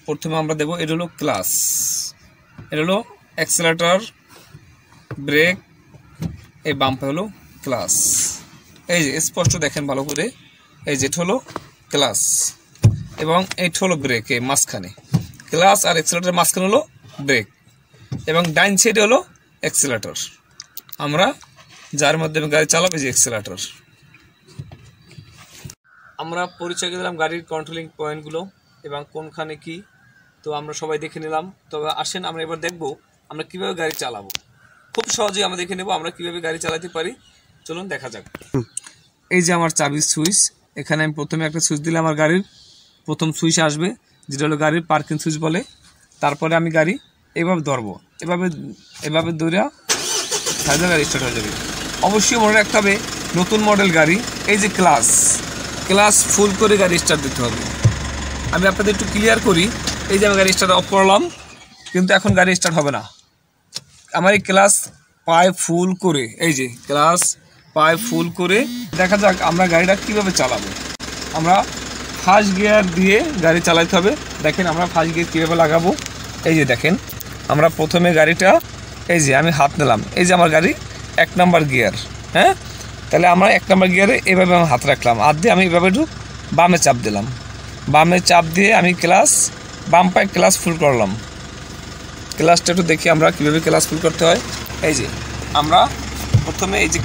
প্রথমে আমরা দেব, এটা হলো ক্লাস, এটা হলো অ্যাক্সেলারেটর, ব্রেক, এই বাম্পার হলো ক্লাস। এই যে স্পষ্ট দেখেন ভালো করে, এই যে এটা হলো ক্লাস এবং এটা হলো ব্রেক। এই মাঝখানে ক্লাস আর অ্যাক্সেলারেটর মাঝখানে হলো ব্রেক এবং ডাইন সাইডে হলো অ্যাক্সেলারেটর। আমরা যার মাধ্যমে গাড়ি চালাবো, যে অ্যাক্সেলারেটর। আমরা পরিচয় দিলাম গাড়ির কন্ট্রোলিং পয়েন্টগুলো এবং কোনখানে কি, তো আমরা সবাই দেখে নিলাম। তবে আসেন আমরা এবার দেখব আমরা কিভাবে গাড়ি চালাবো। খুব সহজেই আমরা দেখে নেব আমরা কিভাবে গাড়ি চালাতে পারি। চলুন দেখা যাক। এই যে আমার চাবির সুইচ, এখানে আমি প্রথমে একটা সুইচ দিলে আমার গাড়ির প্রথম সুইচ আসবে, যেটা হলো গাড়ির পার্কিং সুইচ বলে। তারপরে আমি গাড়ি এভাবে ধরবো, এভাবে ধরে সাইডে গাড়ি স্টার্ট হয়ে যাবে। অবশ্যই মনে রাখতে হবে নতুন মডেল গাড়ি, এই যে ক্লাস ফুল করে গাড়ি স্টার্ট দিতে হবে। আমি আপনাদের একটু ক্লিয়ার করি। এই যে আমি গাড়ি স্টার্ট অফ করলাম, কিন্তু এখন গাড়ি স্টার্ট হবে না। আমার এই ক্লাস পায়ে ফুল করে, এই যে ক্লাস পায়ে ফুল করে, দেখা যাক আমরা গাড়িটা কিভাবে চালাবো। আমরা ফার্স্ট গিয়ার দিয়ে গাড়ি চালাতে হবে। দেখেন আমরা ফার্স্ট গিয়ার কীভাবে লাগাবো। এই যে দেখেন, আমরা প্রথমে গাড়িটা, এই যে আমি হাত নিলাম, এই যে আমার গাড়ি 1 নাম্বার গিয়ার। হ্যাঁ, তাহলে আমরা 1 নাম্বার গিয়ারে এভাবে আমি হাত রাখলাম, হাত দিয়ে আমি এভাবে একটু বামে চাপ দিলাম, বামে চাপ দিয়ে আমি বাম পায়ে ক্লাস ফুল করলাম। ক্লাসটা একটু দেখি আমরা কীভাবে ক্লাস ফুল করতে হয়। এই যে আমরা প্রথমে এই যে